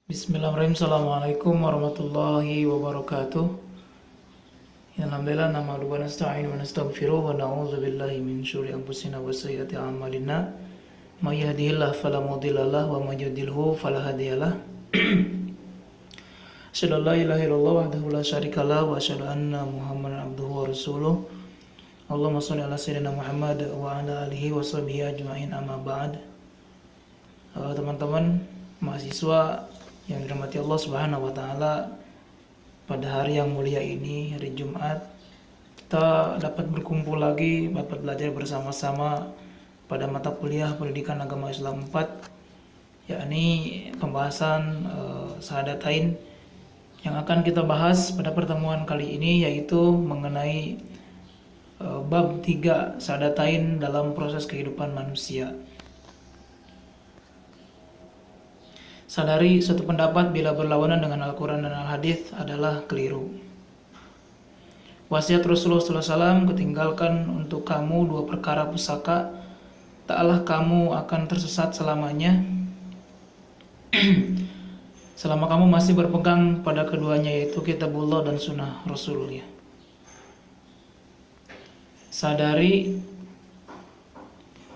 Bismillahirrahmanirrahim. Assalamualaikum warahmatullahi wabarakatuh. Alhamdulillah nahmaduhu wa nasta'inu wa nastaghfiruh wa na'udzu billahi min syururi anfusina wa sayyiati a'malina. May yahdihillahu fala mudilla lahu wa may yudlilhu fala hadiyalah. Asyhadu an la ilaha illallah wahdahu la syarika lahu wa asyhadu anna Muhammadan abduhu wa rasuluh. Allahumma shalli ala sayyidina Muhammad wa ala alihi wa sahbihi ajma'in, amma ba'd. Teman-teman mahasiswa yang dirahmati Allah Subhanahu wa taala, pada hari yang mulia ini, hari Jumat, kita dapat berkumpul lagi, dapat belajar bersama-sama pada mata kuliah Pendidikan Agama Islam 4, yakni pembahasan Syahadatain, yang akan kita bahas pada pertemuan kali ini, yaitu mengenai bab 3 Syahadatain dalam proses kehidupan manusia. Sadari suatu pendapat bila berlawanan dengan Al-Quran dan Al-Hadis adalah keliru. Wasiat Rasulullah SAW ketinggalkan untuk kamu dua perkara pusaka, taklah kamu akan tersesat selamanya selama kamu masih berpegang pada keduanya, yaitu Kitabullah dan Sunnah Rasulullah. Sadari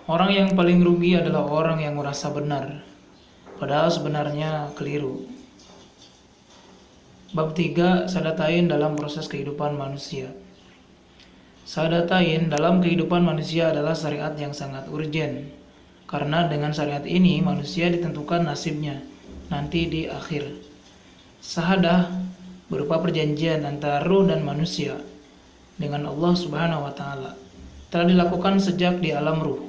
orang yang paling rugi adalah orang yang merasa benar, padahal sebenarnya keliru. Bab 3 Syahadatain dalam proses kehidupan manusia. Syahadatain dalam kehidupan manusia adalah syariat yang sangat urgen, karena dengan syariat ini manusia ditentukan nasibnya nanti di akhir. Syahadah berupa perjanjian antara ruh dan manusia dengan Allah Subhanahu wa taala, telah dilakukan sejak di alam ruh.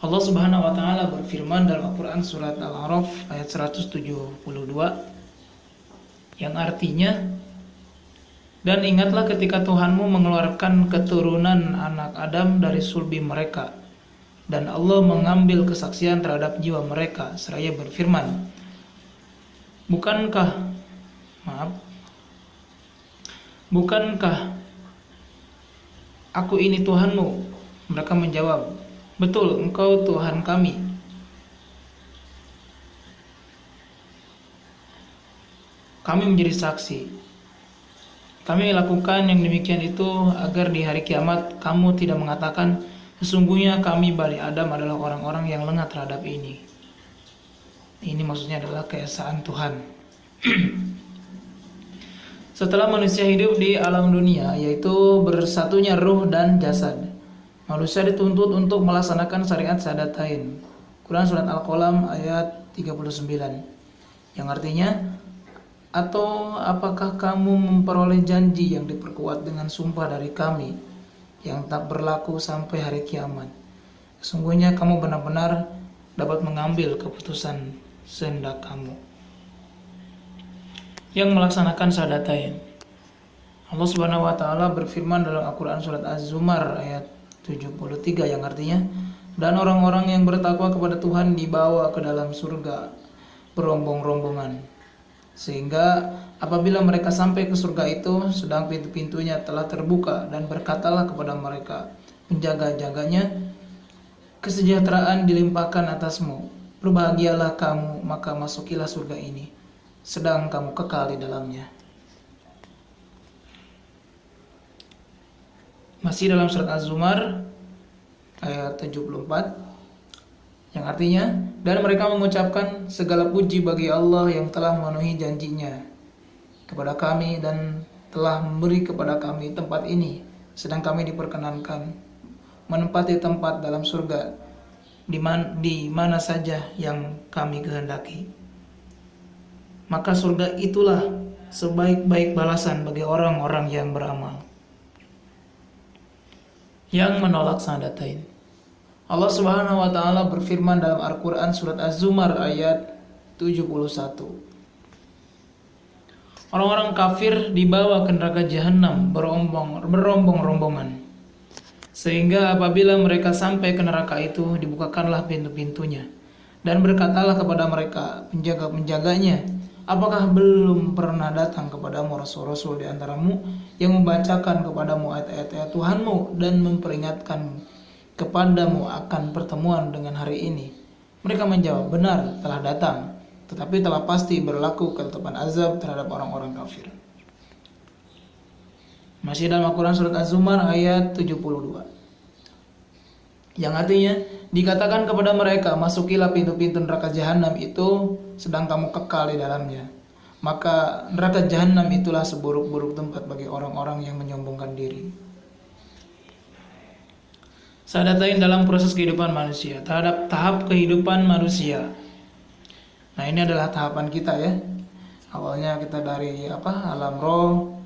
Allah Subhanahu wa taala berfirman dalam Al-Qur'an surat Al-A'raf ayat 172, yang artinya, dan ingatlah ketika Tuhanmu mengeluarkan keturunan anak Adam dari sulbi mereka, dan Allah mengambil kesaksian terhadap jiwa mereka seraya berfirman, Bukankah aku ini Tuhanmu? Mereka menjawab, betul, engkau Tuhan kami. Kami menjadi saksi. Kami lakukan yang demikian itu agar di hari kiamat kamu tidak mengatakan, sesungguhnya kami Bani Adam adalah orang-orang yang lengah terhadap ini. Ini maksudnya adalah keesaan Tuhan. Setelah manusia hidup di alam dunia, yaitu bersatunya ruh dan jasad, manusia dituntut untuk melaksanakan syariat Syahadatain. Quran surat Al-Qalam ayat 39, yang artinya, atau apakah kamu memperoleh janji yang diperkuat dengan sumpah dari kami yang tak berlaku sampai hari kiamat? Sesungguhnya kamu benar-benar dapat mengambil keputusan sehendak kamu. Yang melaksanakan Syahadatain, Allah Subhanahu wa taala berfirman dalam Al-Quran surat Az-Zumar ayat 73, yang artinya, dan orang-orang yang bertakwa kepada Tuhan dibawa ke dalam surga berombong-rombongan, sehingga apabila mereka sampai ke surga itu, sedang pintu-pintunya telah terbuka, dan berkatalah kepada mereka penjaga-jaganya, kesejahteraan dilimpahkan atasmu, berbahagialah kamu, maka masukilah surga ini, sedang kamu kekal di dalamnya. Masih dalam surat Az-Zumar ayat 74, yang artinya, dan mereka mengucapkan segala puji bagi Allah yang telah memenuhi janjinya kepada kami dan telah memberi kepada kami tempat ini, sedang kami diperkenankan menempati tempat dalam surga di mana saja yang kami kehendaki. Maka surga itulah sebaik-baik balasan bagi orang-orang yang beramal. Yang menolak Syahadatain, Allah Subhanahu wa taala berfirman dalam Al-Qur'an surat Az-Zumar ayat 71, orang-orang kafir dibawa ke neraka jahanam berombong-rombongan, sehingga apabila mereka sampai ke neraka itu, dibukakanlah pintu-pintunya, dan berkatalah kepada mereka penjaga-penjaganya, apakah belum pernah datang kepadamu rasul-rasul di antaramu yang membacakan kepadamu ayat-ayat Tuhanmu dan memperingatkan kepadamu akan pertemuan dengan hari ini? Mereka menjawab, benar, telah datang, tetapi telah pasti berlaku ketetapan azab terhadap orang-orang kafir. Masih dalam Al-Quran surat Az-Zumar ayat 72. Yang artinya, dikatakan kepada mereka, masukilah pintu-pintu neraka jahanam itu sedang kamu kekal di dalamnya. Maka neraka jahanam itulah seburuk-buruk tempat bagi orang-orang yang menyombongkan diri. Sadatain dalam proses kehidupan manusia, terhadap tahap kehidupan manusia. Nah, ini adalah tahapan kita ya. Awalnya kita dari alam roh.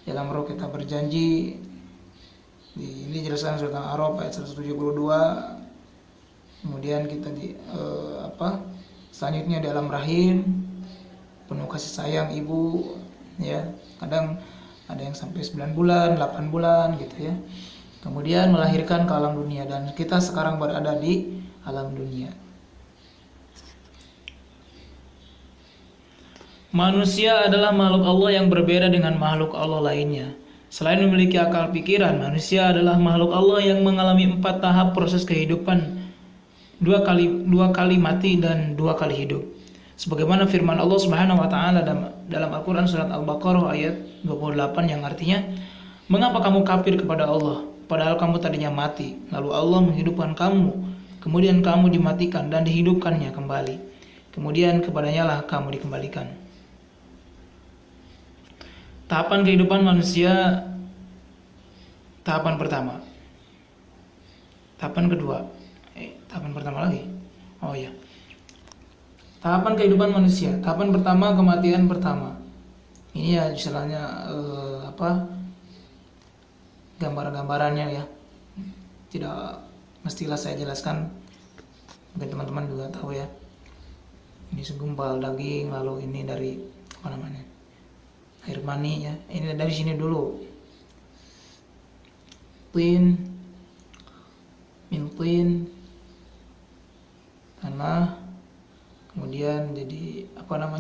Dalam roh kita berjanji. Ini dijelaskan surat Al-A'raf ayat 172. Kemudian kita selanjutnya di alam rahim, penuh kasih sayang ibu ya. Kadang ada yang sampai 9 bulan, 8 bulan gitu ya. Kemudian melahirkan ke alam dunia, dan kita sekarang berada di alam dunia. Manusia adalah makhluk Allah yang berbeda dengan makhluk Allah lainnya. Selain memiliki akal pikiran, manusia adalah makhluk Allah yang mengalami 4 tahap proses kehidupan, dua kali mati dan 2 kali hidup. Sebagaimana firman Allah Subhanahu wa taala dalam Al-Qur'an surat Al-Baqarah ayat 28 yang artinya, "Mengapa kamu kafir kepada Allah, padahal kamu tadinya mati, lalu Allah menghidupkan kamu, kemudian kamu dimatikan dan dihidupkannya kembali. Kemudian kepadanya lah kamu dikembalikan." Tahapan kehidupan manusia, tahapan pertama, tahapan kedua, tahapan pertama lagi. Oh ya, tahapan kehidupan manusia. Tahapan pertama, kematian pertama. Ini ya istilahnya gambar-gambarannya ya. Tidak mestilah saya jelaskan, mungkin teman-teman juga tahu ya. Ini segumpal daging, lalu ini dari air mani ya. Ini dari sini dulu. Tin, mintin, tanah, kemudian jadi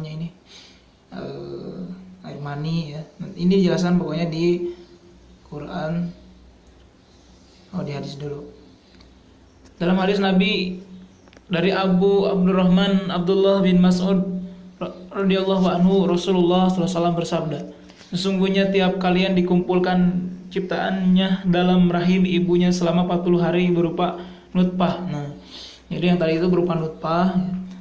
ini air mani ya. Ini dijelaskan pokoknya di Quran. Di hadis dulu. Dalam hadis Nabi dari Abu Abdurrahman Abdullah bin Mas'ud radhiyallahu anhu, Rasulullah SAW bersabda, sesungguhnya tiap kalian dikumpulkan ciptaannya dalam rahim ibunya selama 40 hari berupa nutfah. Nah, jadi yang tadi itu berupa nutfah,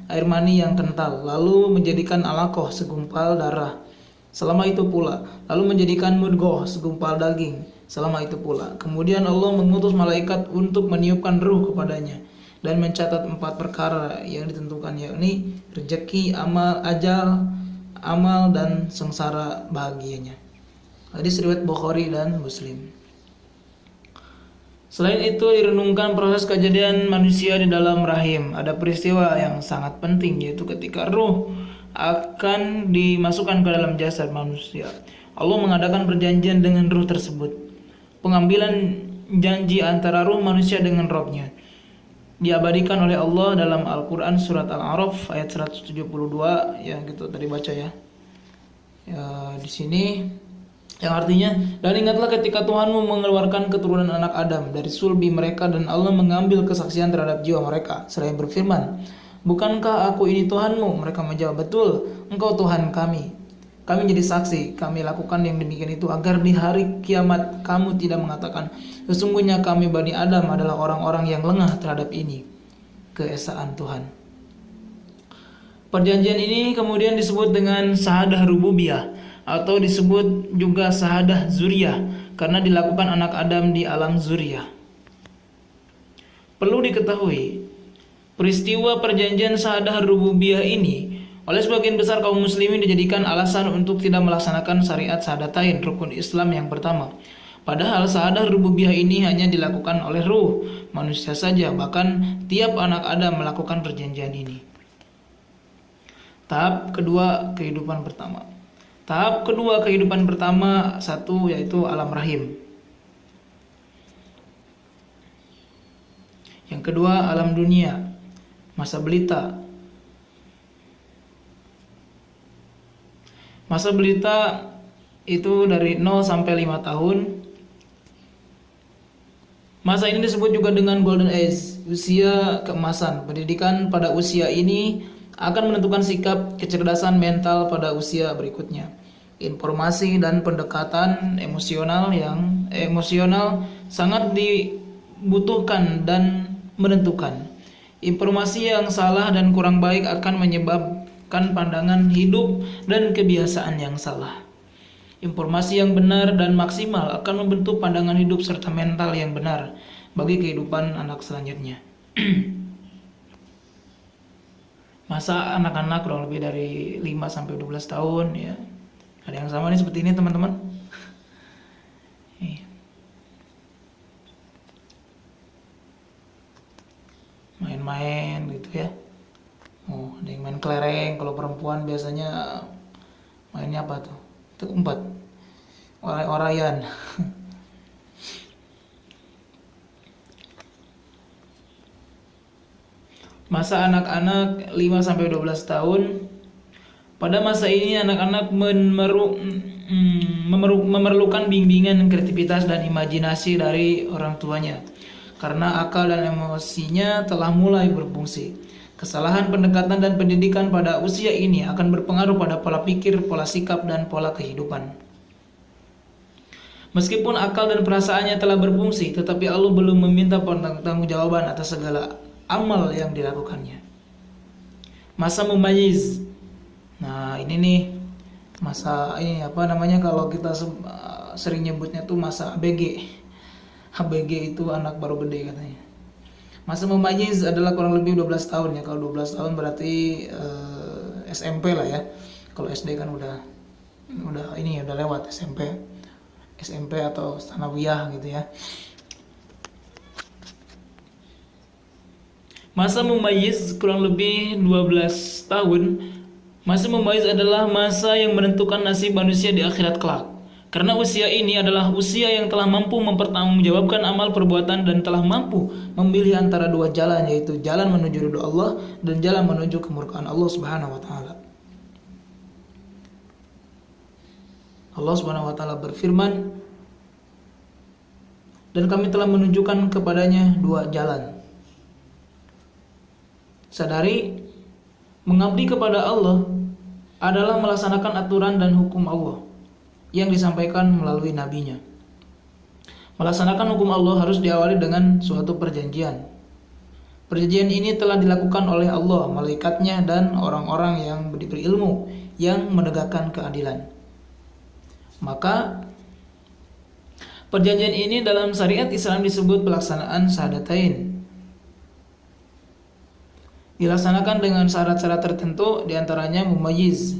air mani yang kental, lalu menjadikan alaqah segumpal darah. Selama itu pula, lalu menjadikan mudghah segumpal daging. Selama itu pula, kemudian Allah mengutus malaikat untuk meniupkan ruh kepadanya dan mencatat 4 perkara yang ditentukan, yakni rezeki, ajal, amal, dan sengsara bahagianya. Hadis riwayat Bukhari dan Muslim. Selain itu direnungkan proses kejadian manusia di dalam rahim. Ada peristiwa yang sangat penting, yaitu ketika ruh akan dimasukkan ke dalam jasad manusia. Allah mengadakan perjanjian dengan ruh tersebut. Pengambilan janji antara ruh manusia dengan Rabb-nya diabadikan oleh Allah dalam Al-Quran surat Al-A'raf ayat 172 yang kita tadi baca ya. Di sini yang artinya, dan ingatlah ketika Tuhanmu mengeluarkan keturunan anak Adam dari sulbi mereka dan Allah mengambil kesaksian terhadap jiwa mereka seraya berfirman, bukankah aku ini Tuhanmu? Mereka menjawab, betul, engkau Tuhan kami. Kami jadi saksi, kami lakukan yang demikian itu agar di hari kiamat kamu tidak mengatakan, sesungguhnya kami Bani Adam adalah orang-orang yang lengah terhadap ini, keesaan Tuhan. Perjanjian ini kemudian disebut dengan syahadah rububiyah atau disebut juga syahadah zuriyah karena dilakukan anak Adam di alam zuriyah. Perlu diketahui, peristiwa perjanjian syahadah rububiyah ini oleh sebagian besar kaum muslimin dijadikan alasan untuk tidak melaksanakan syariat syahadatain, rukun Islam yang pertama. Padahal syahadah rububiyah ini hanya dilakukan oleh ruh manusia saja, bahkan tiap anak Adam melakukan perjanjian ini. Tahap kedua kehidupan pertama. Tahap kedua kehidupan pertama, satu yaitu alam rahim. Yang kedua alam dunia, masa belita. Masa belita itu dari 0 sampai 5 tahun. Masa ini disebut juga dengan golden age. usia keemasan. Pendidikan pada usia ini akan menentukan sikap kecerdasan mental pada usia berikutnya. Informasi dan pendekatan emosional sangat dibutuhkan dan menentukan. Informasi yang salah dan kurang baik akan menyebabkan pandangan hidup dan kebiasaan yang salah. Informasi yang benar dan maksimal akan membentuk pandangan hidup serta mental yang benar bagi kehidupan anak selanjutnya. Masa anak-anak kurang lebih dari 5-12 tahun ya. Ada yang sama nih seperti ini teman-teman. Main-main gitu ya. Ada yang main kelereng. Kalau perempuan biasanya mainnya apa tuh? Itu umpat. Oray-orayan. Masa anak-anak 5-12 tahun. Pada masa ini anak-anak memerlukan bimbingan kreativitas dan imajinasi dari orang tuanya, karena akal dan emosinya telah mulai berfungsi. Kesalahan pendekatan dan pendidikan pada usia ini akan berpengaruh pada pola pikir, pola sikap, dan pola kehidupan. Meskipun akal dan perasaannya telah berfungsi, tetapi Allah belum meminta pertanggungjawaban atas segala amal yang dilakukannya. Masa mumayyiz. Nah, ini nih masa ini kalau kita sering nyebutnya tuh masa ABG. ABG itu anak baru gede katanya. Masa mumayyiz adalah kurang lebih 12 tahun ya. Kalau 12 tahun berarti SMP lah ya. Kalau SD kan udah lewat SMP atau tsanawiyah gitu ya. Masa mumayyiz kurang lebih 12 tahun. Masa mumayyiz adalah masa yang menentukan nasib manusia di akhirat kelak. Karena usia ini adalah usia yang telah mampu mempertanggungjawabkan amal perbuatan dan telah mampu memilih antara dua jalan, yaitu jalan menuju ridho Allah dan jalan menuju kemurkaan Allah Subhanahu wa taala. Allah Subhanahu wa taala berfirman, dan kami telah menunjukkan kepadanya dua jalan. Sadari, mengabdi kepada Allah adalah melaksanakan aturan dan hukum Allah yang disampaikan melalui nabinya. Melaksanakan hukum Allah harus diawali dengan suatu perjanjian. Perjanjian ini telah dilakukan oleh Allah, malaikatnya, dan orang-orang yang diberi ilmu yang menegakkan keadilan. Maka perjanjian ini dalam syariat Islam disebut pelaksanaan syahadatain. Dilaksanakan dengan syarat-syarat tertentu, diantaranya mumayyiz.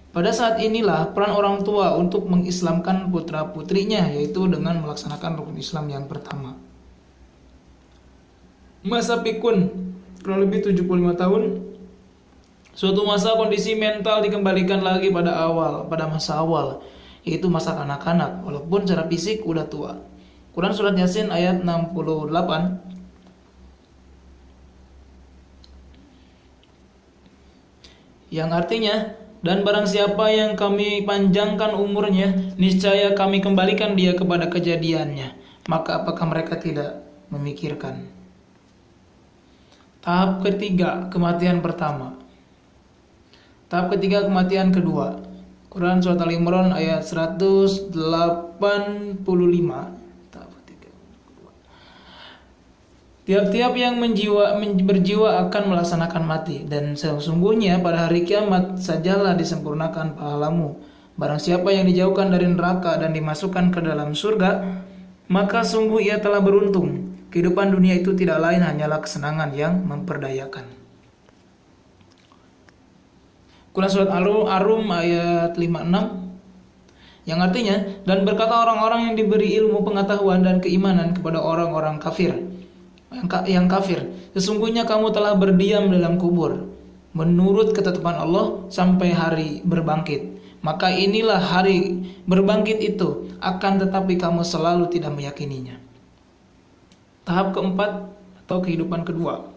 Pada saat inilah peran orang tua untuk mengislamkan putra-putrinya, yaitu dengan melaksanakan rukun Islam yang pertama. Masa pikun kurang lebih 75 tahun. Suatu masa kondisi mental dikembalikan lagi pada masa awal, yaitu masa kanak-kanak, walaupun secara fisik udah tua. Quran surat Yasin ayat 68. Yang artinya, dan barang siapa yang kami panjangkan umurnya, niscaya kami kembalikan dia kepada kejadiannya. Maka apakah mereka tidak memikirkan? Tahap ketiga, kematian pertama. Tahap ketiga, kematian kedua. Quran surat Al-Imran ayat 185. Tiap-tiap yang berjiwa akan melaksanakan mati, dan sesungguhnya pada hari kiamat sajalah disempurnakan pahalamu. Barang siapa yang dijauhkan dari neraka dan dimasukkan ke dalam surga, maka sungguh ia telah beruntung. Kehidupan dunia itu tidak lain hanyalah kesenangan yang memperdayakan. Quran surat Ar-Rum ayat 56, yang artinya, dan berkata orang-orang yang diberi ilmu pengetahuan dan keimanan kepada orang-orang kafir, yang kafir, sesungguhnya kamu telah berdiam dalam kubur menurut ketetapan Allah sampai hari berbangkit. Maka inilah hari berbangkit itu, akan tetapi kamu selalu tidak meyakininya. Tahap keempat atau kehidupan kedua.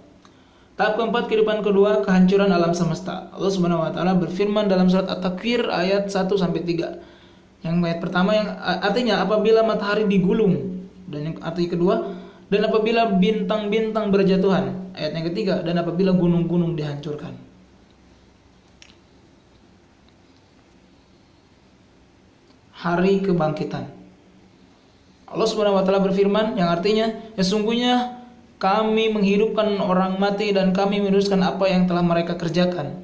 Tahap keempat, kehidupan kedua, kehancuran alam semesta. Allah Subhanahu wa taala berfirman dalam surat At-Takwir ayat 1-3. Yang ayat pertama yang artinya apabila matahari digulung, dan yang arti kedua, dan apabila bintang-bintang berjatuhan. Ayat yang ketiga, dan apabila gunung-gunung dihancurkan. Hari kebangkitan. Allah Subhanahu wa taala berfirman yang artinya, sesungguhnya kami menghidupkan orang mati dan kami meneruskan apa yang telah mereka kerjakan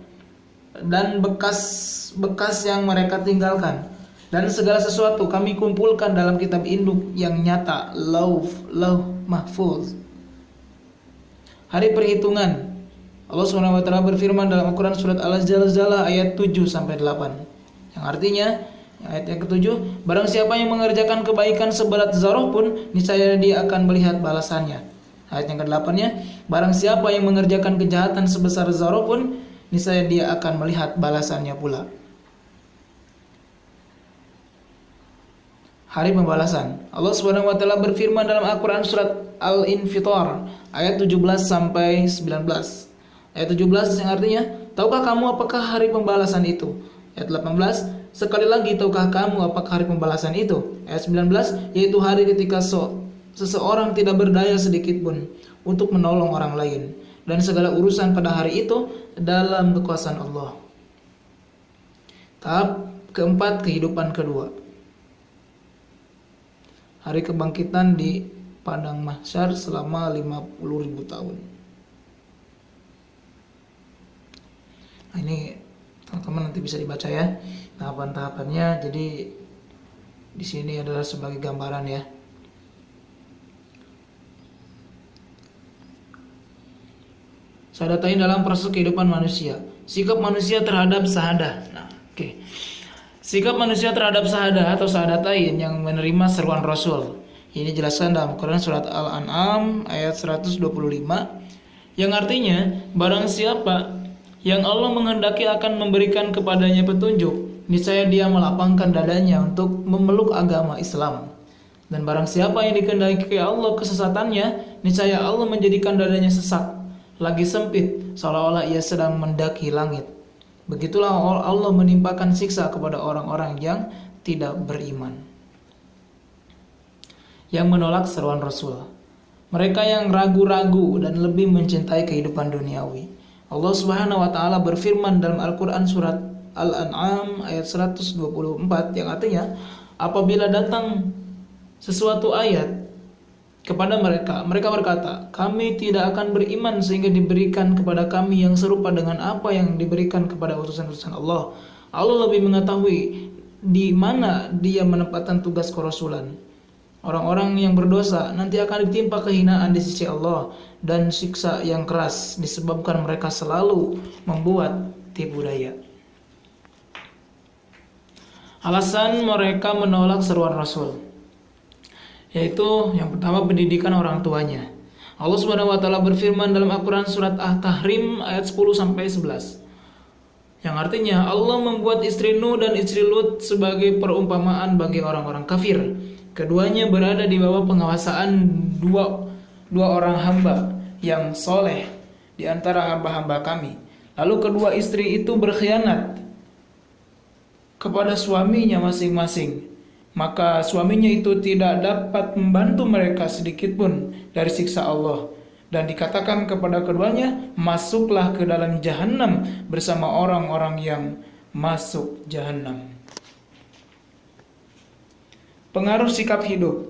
dan bekas-bekas yang mereka tinggalkan, dan segala sesuatu kami kumpulkan dalam kitab induk yang nyata, Lauh Mahfuz. Hari perhitungan. Allah Subhanahu wa taala berfirman dalam Al-Qur'an surat Al-Zalzalah ayat 7 sampai 8. Yang artinya, ayat yang ketujuh, barang siapa yang mengerjakan kebaikan seberat zarah pun, niscaya dia akan melihat balasannya. Ayat yang ke-8-nya, barang siapa yang mengerjakan kejahatan sebesar zarah pun, niscaya dia akan melihat balasannya pula. Hari pembalasan. Allah Subhanahu wa taala berfirman dalam Al-Qur'an surat Al-Infitar ayat 17 sampai 19. Ayat 17 yang artinya, tahukah kamu apakah hari pembalasan itu? Ayat 18, sekali lagi tahukah kamu apakah hari pembalasan itu? Ayat 19, yaitu hari ketika seseorang tidak berdaya sedikit pun untuk menolong orang lain, dan segala urusan pada hari itu dalam kekuasaan Allah. Tahap keempat, kehidupan kedua. Hari kebangkitan di padang mahsyar selama 50.000 tahun. Nah, ini teman-teman nanti bisa dibaca ya tahapan-tahapannya. Jadi di sini adalah sebagai gambaran ya. Syahadatain dalam proses kehidupan manusia. Sikap manusia terhadap syahadah. Nah, oke. Sikap manusia terhadap syahadah atau syahadatain yang menerima seruan Rasul. Ini dijelaskan dalam Quran surat Al-An'am ayat 125 yang artinya, barang siapa yang Allah menghendaki akan memberikan kepadanya petunjuk, niscaya dia melapangkan dadanya untuk memeluk agama Islam. Dan barang siapa yang dikehendaki Allah kesesatannya, niscaya Allah menjadikan dadanya sesak, lagi sempit, seolah-olah ia sedang mendaki langit. Begitulah Allah menimpakan siksa kepada orang-orang yang tidak beriman, yang menolak seruan Rasul. Mereka yang ragu-ragu dan lebih mencintai kehidupan duniawi. Allah Subhanahu wa taala berfirman dalam Al-Qur'an surat Al-An'am ayat 124 yang artinya, apabila datang sesuatu ayat kepada mereka, mereka berkata, kami tidak akan beriman sehingga diberikan kepada kami yang serupa dengan apa yang diberikan kepada utusan-utusan Allah. Allah lebih mengetahui di mana dia menempatkan tugas kerasulan. Orang-orang yang berdosa nanti akan ditimpa kehinaan di sisi Allah dan siksa yang keras disebabkan mereka selalu membuat tipu daya. Alasan mereka menolak seruan Rasul, yaitu yang pertama, pendidikan orang tuanya. Allah Subhanahu wa taala berfirman dalam Al-Qur'an surat At-Tahrim ayat 10 sampai 11. Yang artinya, Allah membuat istri Nuh dan istri Lut sebagai perumpamaan bagi orang-orang kafir. Keduanya berada di bawah pengawasan dua orang hamba yang soleh di antara hamba-hamba kami. Lalu kedua istri itu berkhianat kepada suaminya masing-masing. Maka suaminya itu tidak dapat membantu mereka sedikit pun dari siksa Allah. Dan dikatakan kepada keduanya, masuklah ke dalam jahanam bersama orang-orang yang masuk jahanam. Pengaruh sikap hidup.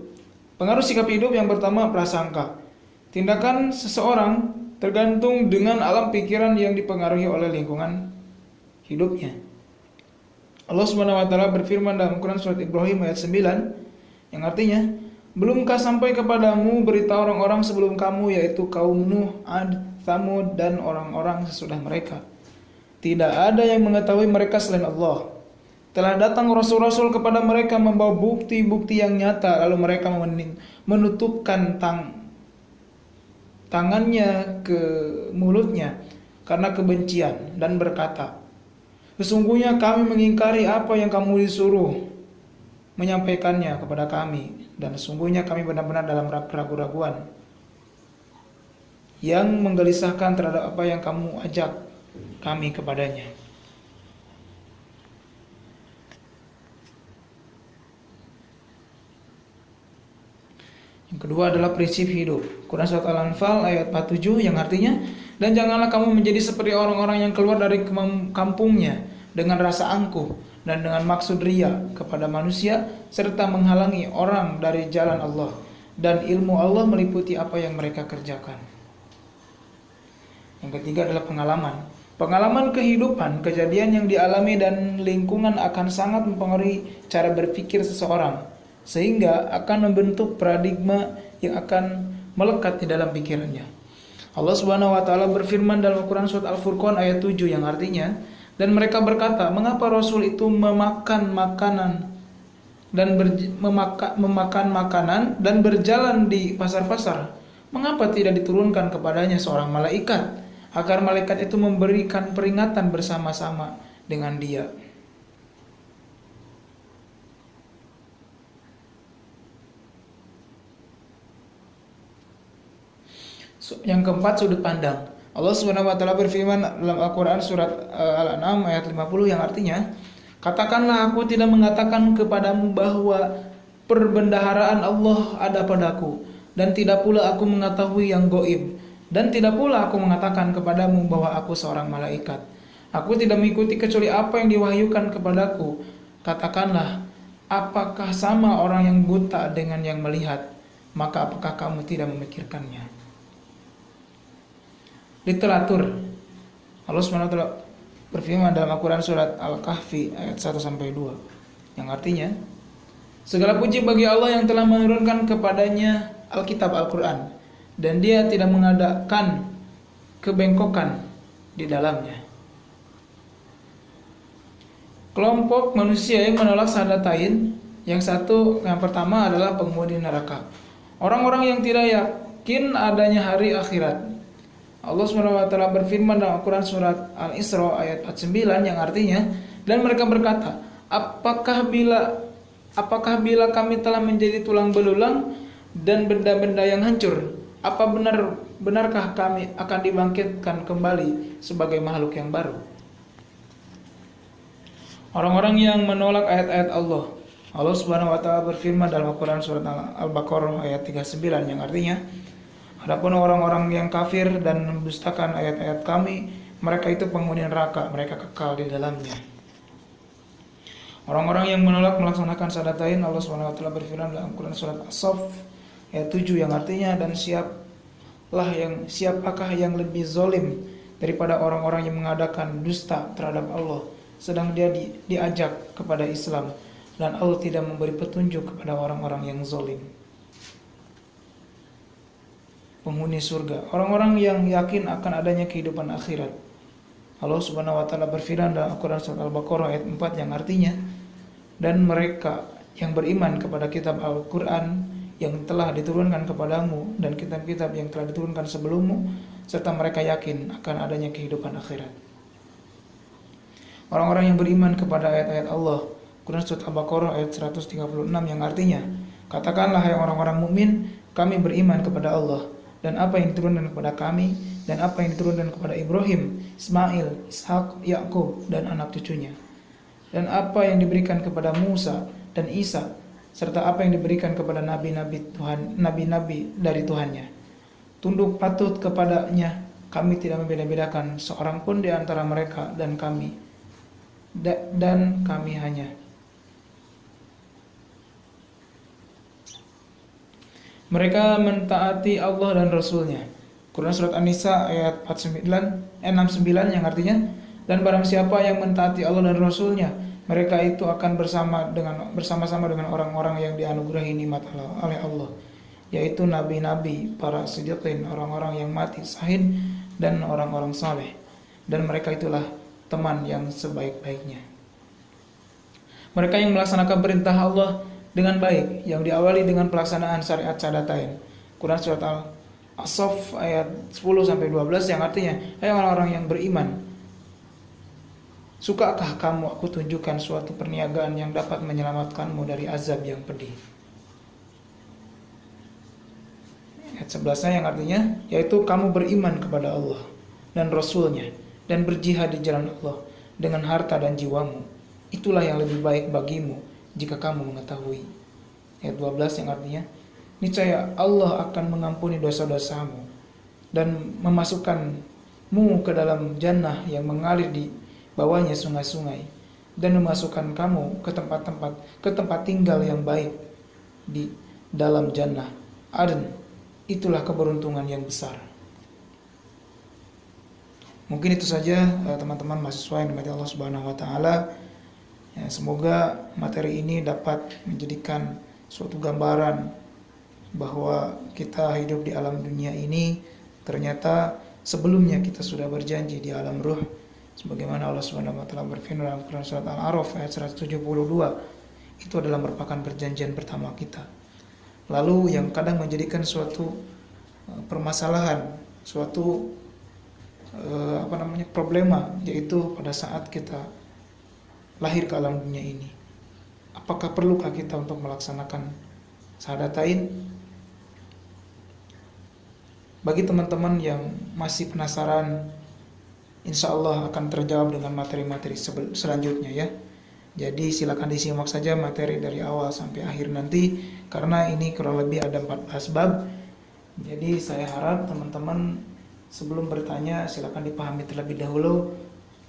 Pengaruh sikap hidup yang pertama, prasangka. Tindakan seseorang tergantung dengan alam pikiran yang dipengaruhi oleh lingkungan hidupnya. Allah Subhanahu wa taala berfirman dalam Quran surat Ibrahim ayat 9 yang artinya, belumkah sampai kepadamu berita orang-orang sebelum kamu, yaitu kaum Nuh, Ad, Tsamud dan orang-orang sesudah mereka. Tidak ada yang mengetahui mereka selain Allah. Telah datang rasul-rasul kepada mereka membawa bukti-bukti yang nyata, lalu mereka menutupkan tangannya ke mulutnya karena kebencian dan berkata, sesungguhnya kami mengingkari apa yang kamu disuruh menyampaikannya kepada kami, dan sesungguhnya kami benar-benar dalam keraguan yang menggelisahkan terhadap apa yang kamu ajak kami kepadanya. Yang kedua adalah prinsip hidup. Quran surat Al-Anfal ayat 47 yang artinya, dan janganlah kamu menjadi seperti orang-orang yang keluar dari kampungnya dengan rasa angkuh dan dengan maksud ria kepada manusia, serta menghalangi orang dari jalan Allah, dan ilmu Allah meliputi apa yang mereka kerjakan. Yang ketiga adalah pengalaman. Pengalaman kehidupan, kejadian yang dialami dan lingkungan akan sangat mempengaruhi cara berpikir seseorang, sehingga akan membentuk paradigma yang akan melekat di dalam pikirannya. Allah Subhanahu wa taala berfirman dalam Al-Qur'an surat Al-Furqan ayat 7 yang artinya, dan mereka berkata, mengapa Rasul itu memakan makanan dan berjalan di pasar-pasar? Mengapa tidak diturunkan kepadanya seorang malaikat, agar malaikat itu memberikan peringatan bersama-sama dengan dia? Yang keempat, sudut pandang. Allah Subhanahu wa taala berfirman dalam Al-Qur'an surat Al-An'am ayat 50 yang artinya, katakanlah aku tidak mengatakan kepadamu bahwa perbendaharaan Allah ada padaku, dan tidak pula aku mengetahui yang gaib, dan tidak pula aku mengatakan kepadamu bahwa aku seorang malaikat. Aku tidak mengikuti kecuali apa yang diwahyukan kepadaku. Katakanlah, apakah sama orang yang buta dengan yang melihat? Maka apakah kamu tidak memikirkannya? Literatur. Allah SWT berfirman dalam Al-Quran surat Al-Kahfi ayat 1-2 yang artinya, segala puji bagi Allah yang telah menurunkan kepadanya Alkitab Al-Quran, dan dia tidak mengadakan kebengkokan di dalamnya. Kelompok manusia yang menolak syahadatain, yang pertama adalah penghuni neraka, orang-orang yang tidak yakin adanya hari akhirat. Allah SWT berfirman dalam Al-Quran surat Al-Isra ayat 49 yang artinya, dan mereka berkata, apakah bila kami telah menjadi tulang belulang dan benda-benda yang hancur, apa benarkah kami akan dibangkitkan kembali sebagai makhluk yang baru? Orang-orang yang menolak ayat-ayat Allah. Allah Subhanahu wa taala berfirman dalam Al-Quran surat Al-Baqarah ayat 39 yang artinya, adapun orang-orang yang kafir dan mendustakan ayat-ayat kami, mereka itu penghuni neraka, mereka kekal di dalamnya. Orang-orang yang menolak melaksanakan syahadatain, Allah SWT berfirman dalam Al-Quran surat As-Saff ayat 7 yang artinya, dan siapakah yang lebih zalim daripada orang-orang yang mengadakan dusta terhadap Allah, sedang dia diajak kepada Islam, dan Allah tidak memberi petunjuk kepada orang-orang yang zalim. Penghuni surga, orang-orang yang yakin akan adanya kehidupan akhirat. Allah Subhanahu wa taala berfirman dalam Al-Qur'an surat Al-Baqarah ayat 4 yang artinya, dan mereka yang beriman kepada kitab Al-Qur'an yang telah diturunkan kepadamu dan kitab-kitab yang telah diturunkan sebelummu, serta mereka yakin akan adanya kehidupan akhirat. Orang-orang yang beriman kepada ayat-ayat Allah, Quran surat Al-Baqarah ayat 136 yang artinya, katakanlah hai orang-orang mukmin, kami beriman kepada Allah dan apa yang diturunkan kepada kami, dan apa yang diturunkan kepada Ibrahim, Ismail, Ishak, Yakub dan anak cucunya, dan apa yang diberikan kepada Musa dan Isa, serta apa yang diberikan kepada nabi-nabi dari Tuhannya. Tunduk patut kepadanya, kami tidak membeda-bedakan seorang pun di antara mereka dan kami hanya mereka mentaati Allah dan Rasulnya. Quran surat An-Nisa ayat 69 yang artinya, dan barang siapa yang mentaati Allah dan Rasulnya, mereka itu akan bersama-sama dengan orang-orang yang dianugerahi nikmat oleh Allah, yaitu nabi-nabi, para siddiqin, orang-orang yang mati syahid, dan orang-orang saleh, dan mereka itulah teman yang sebaik-baiknya. Mereka yang melaksanakan perintah Allah dengan baik, yang diawali dengan pelaksanaan syariat syahadatain. Quran surat As-Saff ayat 10-12 yang artinya, hai orang-orang yang beriman, sukakah kamu aku tunjukkan suatu perniagaan yang dapat menyelamatkanmu dari azab yang pedih? Ayat 11 yang artinya, yaitu kamu beriman kepada Allah dan Rasulnya, dan berjihad di jalan Allah dengan harta dan jiwamu. Itulah yang lebih baik bagimu jika kamu mengetahui. Ayat 12 yang artinya, niscaya Allah akan mengampuni dosa-dosamu dan memasukkanmu ke dalam jannah yang mengalir di bawahnya sungai-sungai, dan memasukkan kamu ke tempat tinggal yang baik di dalam jannah Aden. Itulah keberuntungan yang besar. Mungkin itu saja teman-teman mahasiswa yang dimiliki Allah Subhanahu wa taala. Ya, semoga materi ini dapat menjadikan suatu gambaran bahwa kita hidup di alam dunia ini ternyata sebelumnya kita sudah berjanji di alam ruh, sebagaimana Allah Subhanahu wa taala berfirman dalam Quran surat Al-A'raf ayat 172, itu adalah merupakan perjanjian pertama kita. Lalu yang kadang menjadikan suatu permasalahan, suatu problema, yaitu pada saat kita lahir ke alam dunia ini, apakah perlukah kita untuk melaksanakan syahadatain? Bagi teman-teman yang masih penasaran, insya Allah akan terjawab dengan materi-materi selanjutnya ya. Jadi silakan disimak saja materi dari awal sampai akhir nanti, karena ini kurang lebih ada 14 bab. Jadi saya harap teman-teman sebelum bertanya silakan dipahami terlebih dahulu,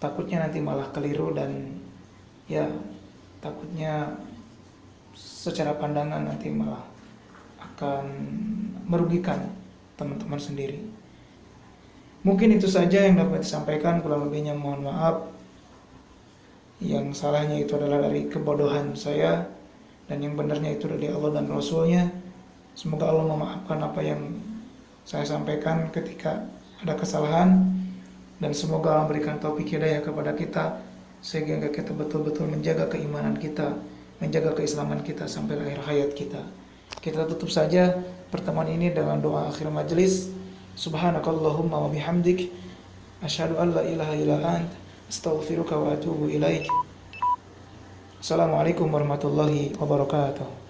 takutnya nanti malah keliru dan ya takutnya secara pandangan nanti malah akan merugikan teman-teman sendiri. Mungkin itu saja yang dapat disampaikan, kurang lebihnya mohon maaf. Yang salahnya itu adalah dari kebodohan saya, dan yang benarnya itu dari Allah dan Rasulnya. Semoga Allah memaafkan apa yang saya sampaikan ketika ada kesalahan, dan semoga Allah memberikan taufik hidayah kepada kita sehingga kita betul-betul menjaga keimanan kita, menjaga keislaman kita sampai akhir hayat kita. Kita tutup saja pertemuan ini dengan doa akhir majelis. Subhanakallahumma wa bihamdik, asyhadu an la ilaha illa ant, astaghfiruka wa atubu ilaik. Assalamualaikum warahmatullahi wabarakatuh.